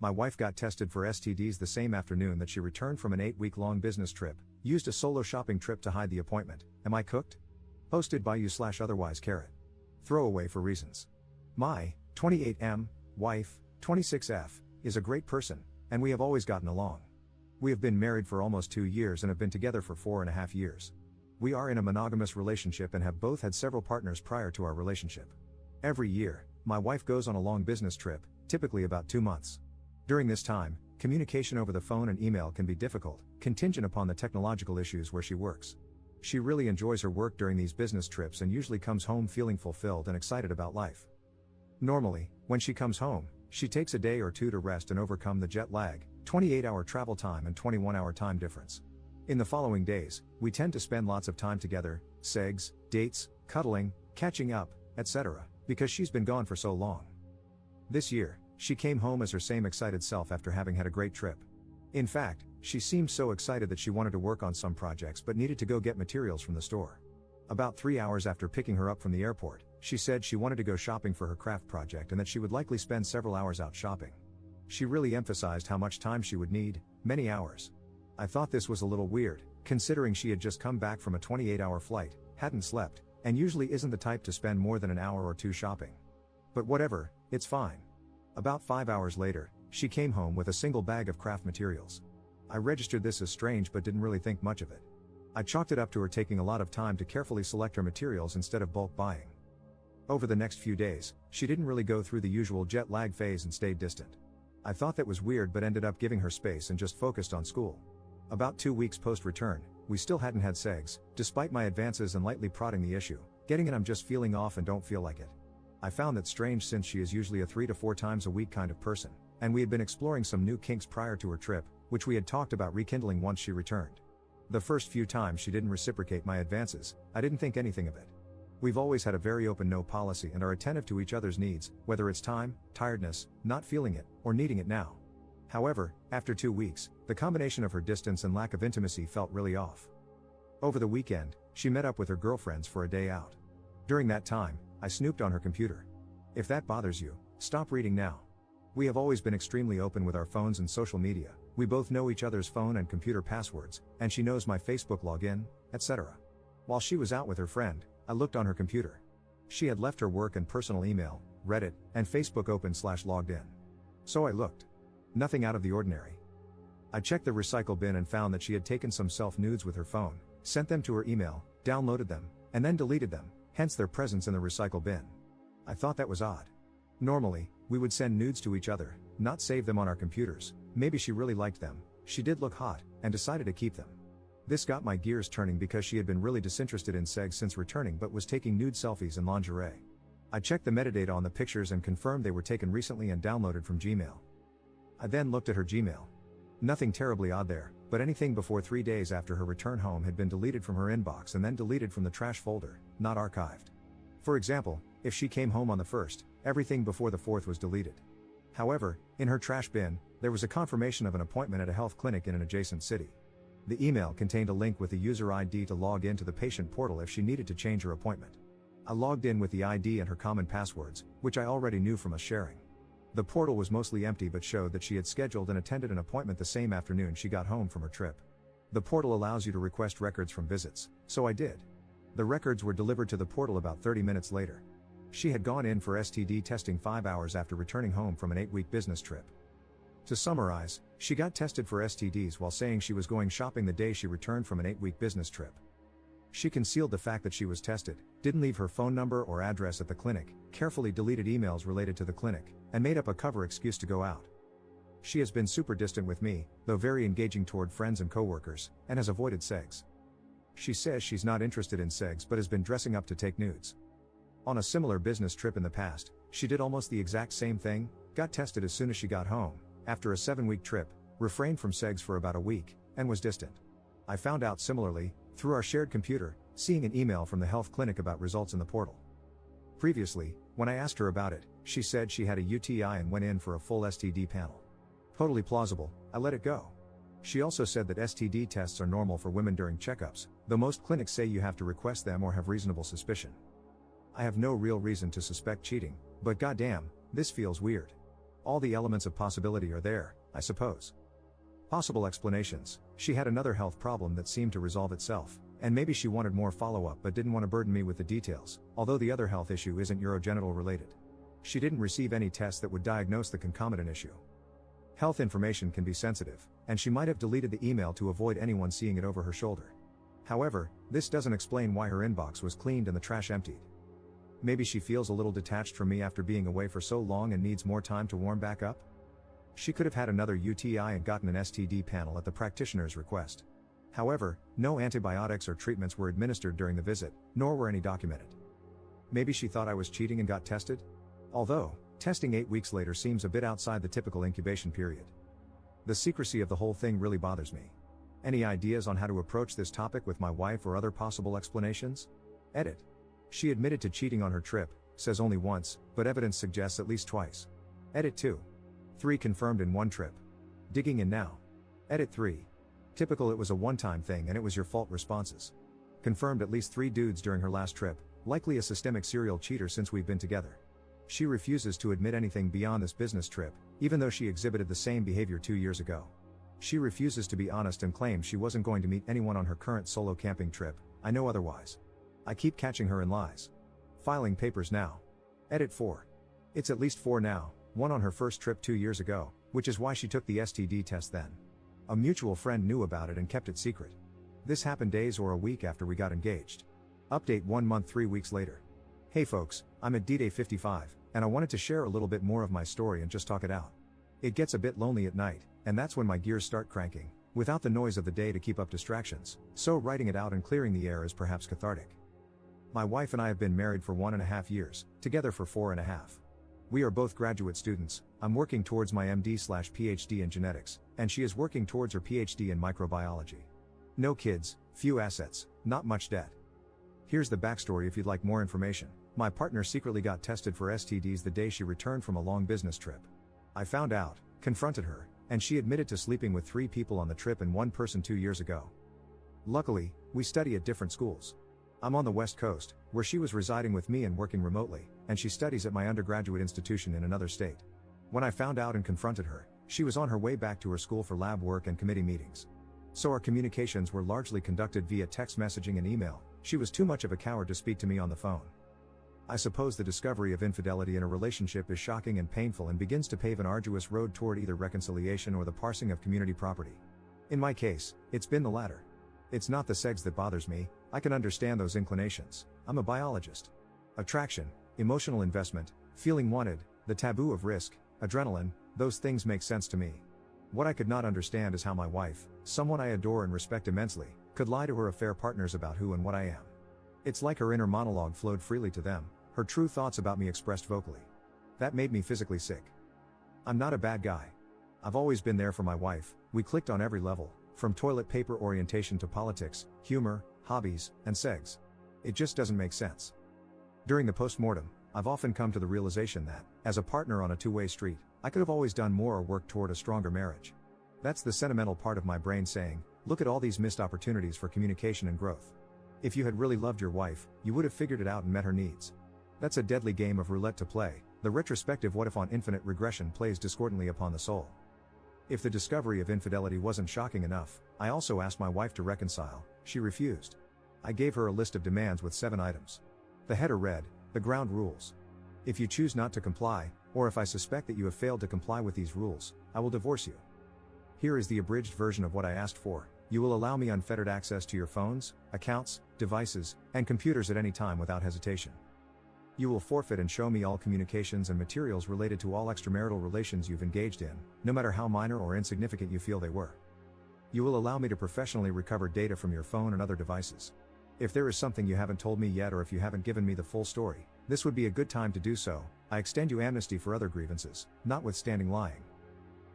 My wife got tested for STDs the same afternoon that she returned from an 8-week-long business trip, used a solo shopping trip to hide the appointment. Am I cooked? Posted by you/otherwise. Throwaway for reasons. My 28M wife, 26F, is a great person, and we have always gotten along. We have been married for almost 2 years and have been together for 4.5 years. We are in a monogamous relationship and have both had several partners prior to our relationship. Every year, my wife goes on a long business trip, typically about 2 months. During this time, communication over the phone and email can be difficult, contingent upon the technological issues where she works. She really enjoys her work during these business trips and usually comes home feeling fulfilled and excited about life. Normally, when she comes home, she takes a day or two to rest and overcome the jet lag, 28-hour travel time and 21-hour time difference. In the following days, we tend to spend lots of time together, segs, dates, cuddling, catching up, etc., because she's been gone for so long. This year, she came home as her same excited self after having had a great trip. In fact, she seemed so excited that she wanted to work on some projects but needed to go get materials from the store. About 3 hours after picking her up from the airport, she said she wanted to go shopping for her craft project and that she would likely spend several hours out shopping. She really emphasized how much time she would need, many hours. I thought this was a little weird, considering she had just come back from a 28-hour flight, hadn't slept, and usually isn't the type to spend more than an hour or two shopping. But whatever, it's fine. About 5 hours later, she came home with a single bag of craft materials. I registered this as strange but didn't really think much of it. I chalked it up to her taking a lot of time to carefully select her materials instead of bulk buying. Over the next few days, she didn't really go through the usual jet lag phase and stayed distant. I thought that was weird but ended up giving her space and just focused on school. About 2 weeks post-return, we still hadn't had sex, despite my advances and lightly prodding the issue, getting it I'm just feeling off and don't feel like it. I found that strange since she is usually a 3 to 4 times a week kind of person, and we had been exploring some new kinks prior to her trip, which we had talked about rekindling once she returned. The first few times she didn't reciprocate my advances, I didn't think anything of it. We've always had a very open no policy and are attentive to each other's needs, whether it's time, tiredness, not feeling it, or needing it now. However, after 2 weeks, the combination of her distance and lack of intimacy felt really off. Over the weekend, she met up with her girlfriends for a day out. During that time, I snooped on her computer. If that bothers you, stop reading now. We have always been extremely open with our phones and social media. We both know each other's phone and computer passwords, and she knows my Facebook login, etc. While she was out with her friend, I looked on her computer. She had left her work and personal email, Reddit, and Facebook open/logged in. So I looked. Nothing out of the ordinary. I checked the recycle bin and found that she had taken some self-nudes with her phone, sent them to her email, downloaded them, and then deleted them, hence their presence in the recycle bin. I thought that was odd. Normally, we would send nudes to each other, not save them on our computers. Maybe she really liked them, she did look hot, and decided to keep them. This got my gears turning because she had been really disinterested in sex since returning but was taking nude selfies in lingerie. I checked the metadata on the pictures and confirmed they were taken recently and downloaded from Gmail. I then looked at her Gmail. Nothing terribly odd there, but anything before 3 days after her return home had been deleted from her inbox and then deleted from the trash folder, not archived. For example, if she came home on the 1st, everything before the 4th was deleted. However, in her trash bin, there was a confirmation of an appointment at a health clinic in an adjacent city. The email contained a link with the user ID to log into the patient portal if she needed to change her appointment. I logged in with the ID and her common passwords, which I already knew from us sharing. The portal was mostly empty but showed that she had scheduled and attended an appointment the same afternoon she got home from her trip. The portal allows you to request records from visits, so I did. The records were delivered to the portal about 30 minutes later. She had gone in for STD testing 5 hours after returning home from an 8-week business trip. To summarize, she got tested for STDs while saying she was going shopping the day she returned from an 8-week business trip. She concealed the fact that she was tested, didn't leave her phone number or address at the clinic, carefully deleted emails related to the clinic, and made up a cover excuse to go out. She has been super distant with me, though very engaging toward friends and coworkers, and has avoided sex. She says she's not interested in sex but has been dressing up to take nudes. On a similar business trip in the past, she did almost the exact same thing, got tested as soon as she got home, after a 7-week trip, refrained from sex for about a week, and was distant. I found out similarly, through our shared computer, seeing an email from the health clinic about results in the portal. Previously, when I asked her about it, she said she had a UTI and went in for a full STD panel. Totally plausible, I let it go. She also said that STD tests are normal for women during checkups, though most clinics say you have to request them or have reasonable suspicion. I have no real reason to suspect cheating, but goddamn, this feels weird. All the elements of possibility are there, I suppose. Possible explanations: she had another health problem that seemed to resolve itself, and maybe she wanted more follow-up but didn't want to burden me with the details, although the other health issue isn't urogenital related. She didn't receive any tests that would diagnose the concomitant issue. Health information can be sensitive, and she might have deleted the email to avoid anyone seeing it over her shoulder. However, this doesn't explain why her inbox was cleaned and the trash emptied. Maybe she feels a little detached from me after being away for so long and needs more time to warm back up? She could have had another UTI and gotten an STD panel at the practitioner's request. However, no antibiotics or treatments were administered during the visit, nor were any documented. Maybe she thought I was cheating and got tested? Although, testing 8 weeks later seems a bit outside the typical incubation period. The secrecy of the whole thing really bothers me. Any ideas on how to approach this topic with my wife or other possible explanations? Edit. She admitted to cheating on her trip, says only once, but evidence suggests at least twice. Edit 2. 3 confirmed in one trip. Digging in now. Edit 3. Typical, it was a one-time thing and it was your fault responses. Confirmed at least 3 dudes during her last trip, likely a systemic serial cheater since we've been together. She refuses to admit anything beyond this business trip, even though she exhibited the same behavior 2 years ago. She refuses to be honest and claims she wasn't going to meet anyone on her current solo camping trip. I know otherwise. I keep catching her in lies. Filing papers now. Edit 4. It's at least 4 now, 1 on her first trip 2 years ago, which is why she took the STD test then. A mutual friend knew about it and kept it secret. This happened days or a week after we got engaged. Update 1 month 3 weeks later. Hey folks, I'm at D-Day 55, and I wanted to share a little bit more of my story and just talk it out. It gets a bit lonely at night, and that's when my gears start cranking, without the noise of the day to keep up distractions, so writing it out and clearing the air is perhaps cathartic. My wife and I have been married for 1.5 years, together for 4.5. We are both graduate students. I'm working towards my MD/PhD in genetics, and she is working towards her PhD in microbiology. No kids, few assets, not much debt. Here's the backstory if you'd like more information. My partner secretly got tested for STDs the day she returned from a long business trip. I found out, confronted her, and she admitted to sleeping with 3 people on the trip and 1 person 2 years ago. Luckily, we study at different schools. I'm on the West Coast, where she was residing with me and working remotely, and she studies at my undergraduate institution in another state. When I found out and confronted her, she was on her way back to her school for lab work and committee meetings. So our communications were largely conducted via text messaging and email. She was too much of a coward to speak to me on the phone. I suppose the discovery of infidelity in a relationship is shocking and painful and begins to pave an arduous road toward either reconciliation or the parsing of community property. In my case, it's been the latter. It's not the sex that bothers me. I can understand those inclinations. I'm a biologist. Attraction, emotional investment, feeling wanted, the taboo of risk, adrenaline, those things make sense to me. What I could not understand is how my wife, someone I adore and respect immensely, could lie to her affair partners about who and what I am. It's like her inner monologue flowed freely to them, her true thoughts about me expressed vocally. That made me physically sick. I'm not a bad guy. I've always been there for my wife. We clicked on every level, from toilet paper orientation to politics, humor, hobbies, and sex. It just doesn't make sense. During the postmortem, I've often come to the realization that, as a partner on a two-way street, I could have always done more or worked toward a stronger marriage. That's the sentimental part of my brain saying, look at all these missed opportunities for communication and growth. If you had really loved your wife, you would have figured it out and met her needs. That's a deadly game of roulette to play. The retrospective what if on infinite regression plays discordantly upon the soul. If the discovery of infidelity wasn't shocking enough, I also asked my wife to reconcile. She refused. I gave her a list of demands with 7 items. The header read, the ground rules. If you choose not to comply, or if I suspect that you have failed to comply with these rules, I will divorce you. Here is the abridged version of what I asked for. You will allow me unfettered access to your phones, accounts, devices, and computers at any time without hesitation. You will forfeit and show me all communications and materials related to all extramarital relations you've engaged in, no matter how minor or insignificant you feel they were. You will allow me to professionally recover data from your phone and other devices. If there is something you haven't told me yet or if you haven't given me the full story, this would be a good time to do so. I extend you amnesty for other grievances, notwithstanding lying.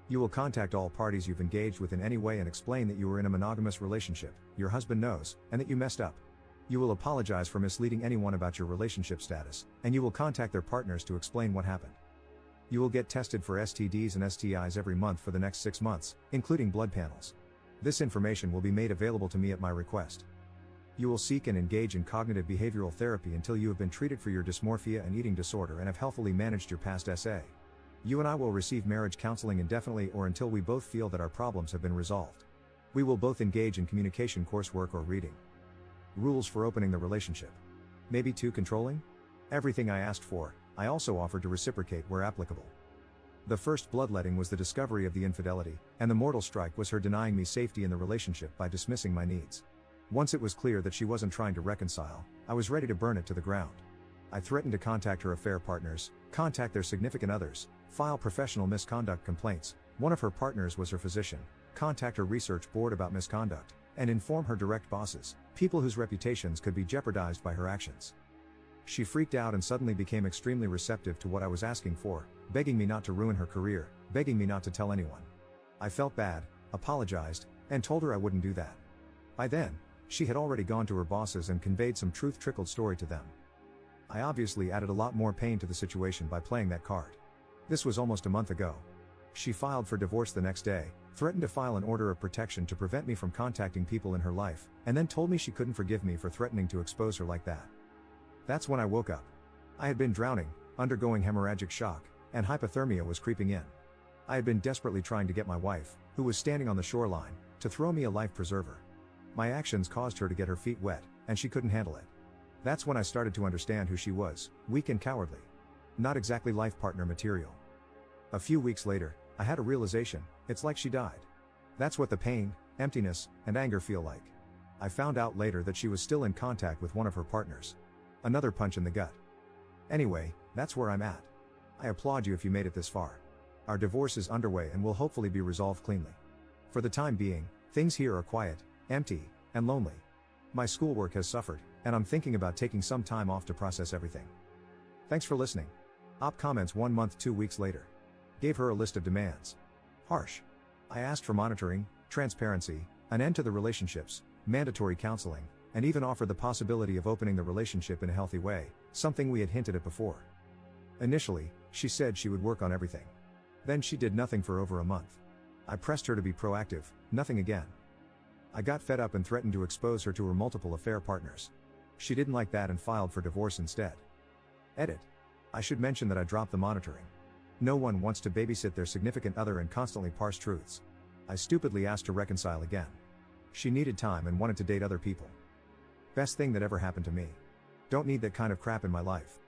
You will contact all parties you've engaged with in any way and explain that you were in a monogamous relationship, your husband knows, and that you messed up. You will apologize for misleading anyone about your relationship status, and you will contact their partners to explain what happened. You will get tested for STDs and STIs every month for the next 6 months, including blood panels. This information will be made available to me at my request. You will seek and engage in cognitive behavioral therapy until you have been treated for your dysmorphia and eating disorder and have healthily managed your past SA. You and I will receive marriage counseling indefinitely or until we both feel that our problems have been resolved. We will both engage in communication coursework or reading. Rules for opening the relationship. Maybe too controlling? Everything I asked for, I also offered to reciprocate where applicable. The first bloodletting was the discovery of the infidelity, and the mortal strike was her denying me safety in the relationship by dismissing my needs. Once it was clear that she wasn't trying to reconcile, I was ready to burn it to the ground. I threatened to contact her affair partners, contact their significant others, file professional misconduct complaints, one of her partners was her physician, contact her research board about misconduct, and inform her direct bosses, people whose reputations could be jeopardized by her actions. She freaked out and suddenly became extremely receptive to what I was asking for, begging me not to ruin her career, begging me not to tell anyone. I felt bad, apologized, and told her I wouldn't do that. By then, she had already gone to her bosses and conveyed some truth-trickled story to them. I obviously added a lot more pain to the situation by playing that card. This was almost a month ago. She filed for divorce the next day, threatened to file an order of protection to prevent me from contacting people in her life, and then told me she couldn't forgive me for threatening to expose her like that. That's when I woke up. I had been drowning, undergoing hemorrhagic shock, and hypothermia was creeping in. I had been desperately trying to get my wife, who was standing on the shoreline, to throw me a life preserver. My actions caused her to get her feet wet, and she couldn't handle it. That's when I started to understand who she was, weak and cowardly. Not exactly life partner material. A few weeks later, I had a realization, it's like she died. That's what the pain, emptiness, and anger feel like. I found out later that she was still in contact with one of her partners. Another punch in the gut. Anyway, that's where I'm at. I applaud you if you made it this far. Our divorce is underway and will hopefully be resolved cleanly. For the time being, things here are quiet, empty, and lonely. My schoolwork has suffered, and I'm thinking about taking some time off to process everything. Thanks for listening. Op comments 1 month 2 weeks later. Gave her a list of demands. Harsh. I asked for monitoring, transparency, an end to the relationships, mandatory counseling, and even offered the possibility of opening the relationship in a healthy way, something we had hinted at before. Initially, she said she would work on everything. Then she did nothing for over a month. I pressed her to be proactive, nothing again. I got fed up and threatened to expose her to her multiple affair partners. She didn't like that and filed for divorce instead. Edit. I should mention that I dropped the monitoring. No one wants to babysit their significant other and constantly parse truths. I stupidly asked to reconcile again. She needed time and wanted to date other people. Best thing that ever happened to me. Don't need that kind of crap in my life.